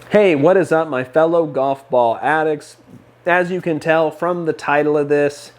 Hey, what is up, my fellow golf ball addicts? As you can tell from the title of this,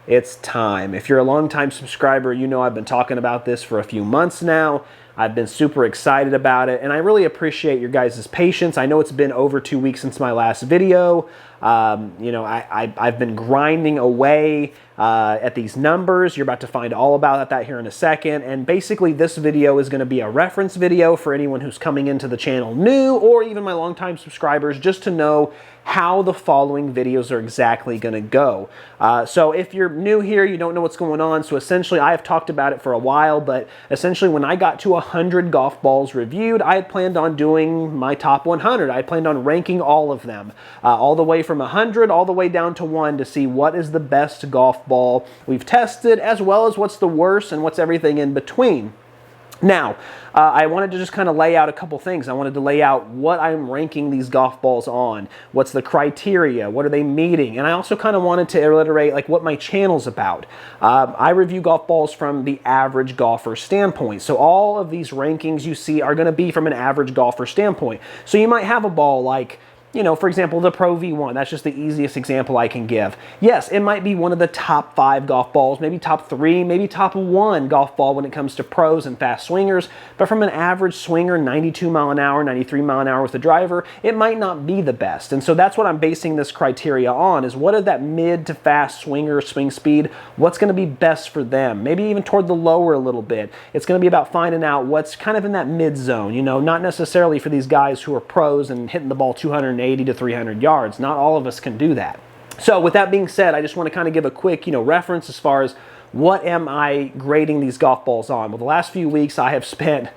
it's time. If you're a longtime subscriber, you know I've been talking about this for a few months now. I've been super excited about it, and I really appreciate your guys' patience. I know it's been over 2 weeks since my last video. I've been grinding away at these numbers. You're about to find all about that here in a second. And basically, this video is going to be a reference video for anyone who's coming into the channel new, or even my longtime subscribers, just to know how the following videos are exactly going to go. So if you're new here, you don't know what's going on. So essentially, I have talked about it for a while, but essentially when I got to 100 golf balls reviewed, I had planned on doing my top 100. I planned on ranking all of them, all the way from 100 all the way down to 1, to see what is the best golf ball we've tested, as well as what's the worst and what's everything in between. Now, I wanted to just kind of lay out a couple things. I wanted to lay out what I'm ranking these golf balls on, what's the criteria, what are they meeting, and I also kind of wanted to reiterate like what my channel's about. I review golf balls from the average golfer standpoint, so all of these rankings you see are going to be from an average golfer standpoint. So you might have a ball like, for example, the Pro V1. That's just the easiest example I can give. Yes, it might be one of the top 5 golf balls, maybe top 3, maybe top 1 golf ball when it comes to pros and fast swingers. But from an average swinger, 92 mile an hour, 93 mile an hour with a driver, it might not be the best. And so that's what I'm basing this criteria on, is what is that mid to fast swinger swing speed? What's going to be best for them? Maybe even toward the lower a little bit. It's going to be about finding out what's kind of in that mid zone, not necessarily for these guys who are pros and hitting the ball 280 to 300 yards. Not all of us can do that. So with that being said, I just want to kind of give a quick, reference as far as what am I grading these golf balls on. Well, the last few weeks I have spent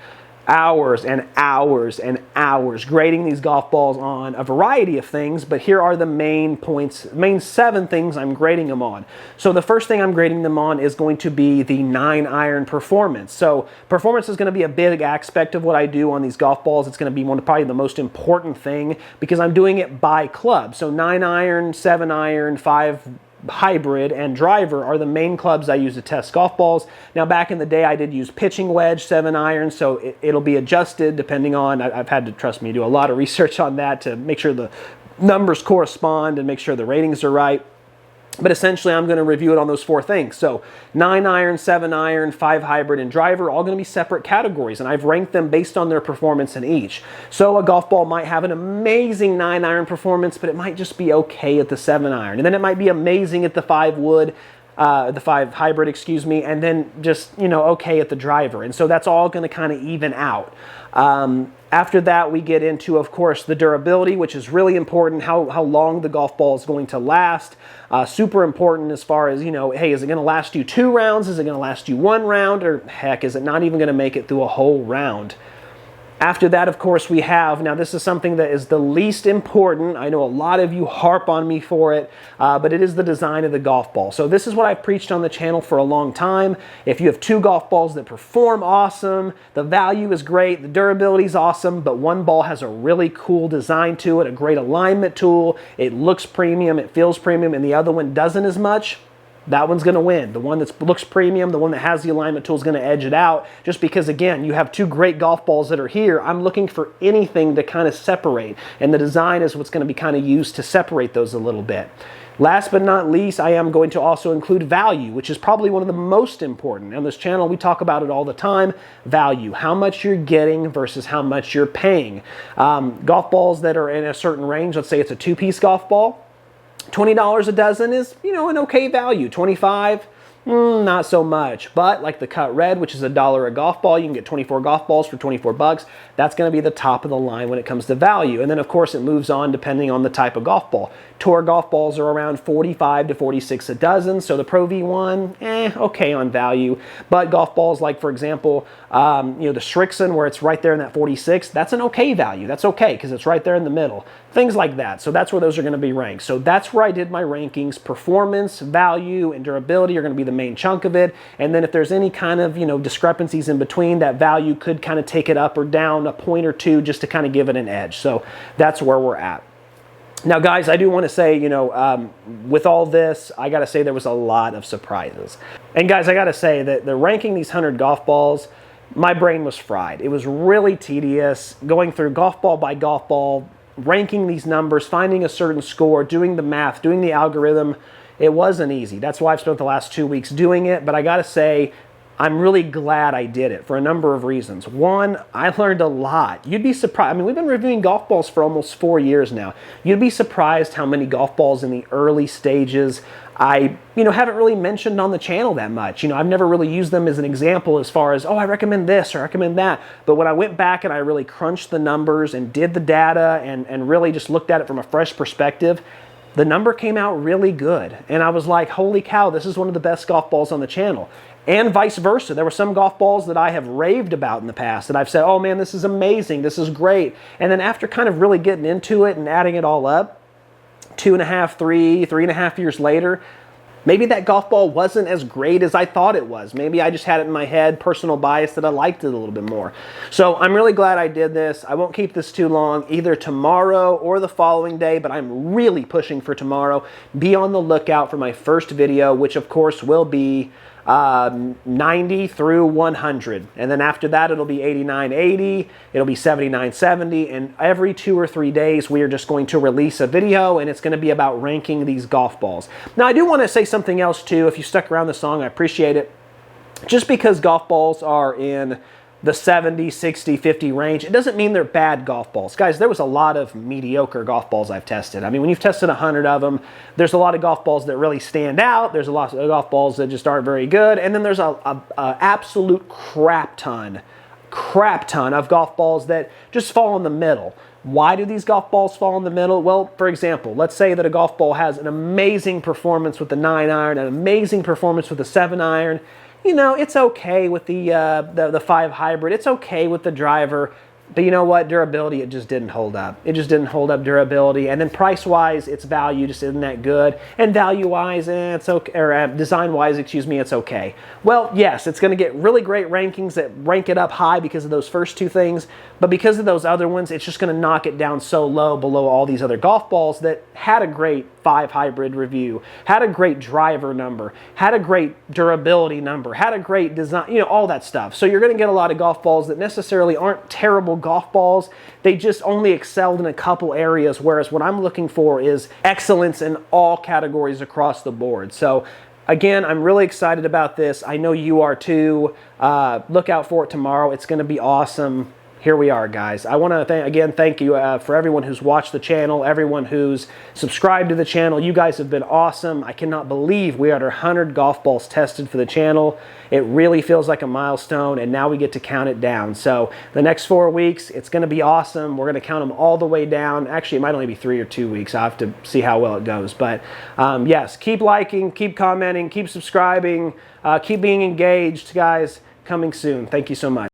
hours and hours and hours grading these golf balls on a variety of things, but here are the main points, main 7 things I'm grading them on. So the first thing I'm grading them on is going to be the 9-iron performance. So performance is going to be a big aspect of what I do on these golf balls. It's going to be probably the most important thing, because I'm doing it by club. So 9-iron, 7-iron, 5 hybrid, and driver are the main clubs I use to test golf balls. Now, back in the day, I did use pitching wedge, 7-iron, so it'll be adjusted depending on, I've had to, trust me, do a lot of research on that to make sure the numbers correspond and make sure the ratings are right. But essentially, I'm going to review it on those 4 things. So 9-iron, 7-iron, 5 hybrid, and driver, all going to be separate categories, and I've ranked them based on their performance in each. So a golf ball might have an amazing 9-iron performance, but it might just be okay at the 7-iron. And then it might be amazing at the 5 wood, the 5 hybrid, and then just, okay at the driver. And so that's all going to kind of even out. After that, we get into, of course, the durability, which is really important, how long the golf ball is going to last. Super important as far as, hey, is it going to last you 2 rounds? Is it going to last you 1 round? Or heck, is it not even going to make it through a whole round? After that, of course, we have, now this is something that is the least important. I know a lot of you harp on me for it, but it is the design of the golf ball. So this is what I've preached on the channel for a long time. If you have 2 golf balls that perform awesome, the value is great, the durability is awesome, but one ball has a really cool design to it, a great alignment tool, it looks premium, it feels premium, and the other one doesn't as much, that one's going to win. The one that looks premium, the one that has the alignment tool, is going to edge it out, just because, again, you have 2 great golf balls that are here. I'm looking for anything to kind of separate, and the design is what's going to be kind of used to separate those a little bit. Last but not least, I am going to also include value, which is probably one of the most important. On this channel, we talk about it all the time. Value, how much you're getting versus how much you're paying. Golf balls that are in a certain range, let's say it's a 2-piece golf ball, $20 a dozen is, an okay value. 25, not so much. But like the Cut Red, which is $1 a golf ball, you can get 24 golf balls for 24 bucks. That's going to be the top of the line when it comes to value. And then, of course, it moves on depending on the type of golf ball. Tour golf balls are around 45 to 46 a dozen, so the Pro V1, okay on value. But golf balls like, for example, the Srixon, where it's right there in that 46, that's an okay value. That's okay, because it's right there in the middle. Things like that. So that's where those are going to be ranked. So that's where I did my rankings. Performance, value, and durability are going to be the main chunk of it. And then if there's any kind of, discrepancies in between, that value could kind of take it up or down a point or 2 just to kind of give it an edge. So that's where we're at. Now, guys, I do want to say, with all this, I got to say there was a lot of surprises. And guys, I got to say that the ranking these 100 golf balls, my brain was fried. It was really tedious going through golf ball by golf ball, ranking these numbers, finding a certain score, doing the math, doing the algorithm, it wasn't easy. That's why I've spent the last 2 weeks doing it, but I gotta say, I'm really glad I did it for a number of reasons. One, I learned a lot. You'd be surprised. I mean, we've been reviewing golf balls for almost 4 years now. You'd be surprised how many golf balls in the early stages I, haven't really mentioned on the channel that much. I've never really used them as an example as far as, oh, I recommend this or I recommend that. But when I went back and I really crunched the numbers and did the data and really just looked at it from a fresh perspective, the number came out really good. And I was like, holy cow, this is one of the best golf balls on the channel. And vice versa. There were some golf balls that I have raved about in the past that I've said, oh man, this is amazing, this is great. And then after kind of really getting into it and adding it all up, 2.5, 3.5 years later, maybe that golf ball wasn't as great as I thought it was. Maybe I just had it in my head, personal bias, that I liked it a little bit more. So I'm really glad I did this. I won't keep this too long, either tomorrow or the following day, but I'm really pushing for tomorrow. Be on the lookout for my first video, which of course will be 90 through 100. And then after that, it'll be 89, 80, it'll be 79, 70. And every 2 or 3 days, we are just going to release a video, and it's going to be about ranking these golf balls. Now, I do want to say something else too. If you stuck around the song, I appreciate it. Just because golf balls are in the 70, 60, 50 range, it doesn't mean they're bad golf balls. Guys, there was a lot of mediocre golf balls I've tested. I mean, when you've tested 100 of them, there's a lot of golf balls that really stand out. There's a lot of golf balls that just aren't very good. And then there's a absolute crap ton of golf balls that just fall in the middle. Why do these golf balls fall in the middle? Well, for example, let's say that a golf ball has an amazing performance with the 9-iron, an amazing performance with the 7-iron. It's okay with the 5 hybrid. It's okay with the driver. But you know what? Durability, it just didn't hold up. It just didn't hold up durability. And then price-wise, its value just isn't that good. And value-wise, it's okay. Or design-wise, excuse me, it's okay. Well, yes, it's going to get really great rankings that rank it up high because of those first 2 things. But because of those other ones, it's just going to knock it down so low below all these other golf balls that had a great 5 hybrid review, had a great driver number, had a great durability number, had a great design, all that stuff. So you're going to get a lot of golf balls that necessarily aren't terrible golf balls. They just only excelled in a couple areas, whereas what I'm looking for is excellence in all categories across the board. So again, I'm really excited about this. I know you are too. Look out for it tomorrow. It's going to be awesome. Here we are, guys. I want to again thank you for everyone who's watched the channel, everyone who's subscribed to the channel. You guys have been awesome. I cannot believe we are at 100 golf balls tested for the channel. It really feels like a milestone, and now we get to count it down. So the next 4 weeks, it's going to be awesome. We're going to count them all the way down. Actually, it might only be 3 or 2 weeks. I'll have to see how well it goes. But yes, keep liking, keep commenting, keep subscribing, keep being engaged, guys. Coming soon. Thank you so much.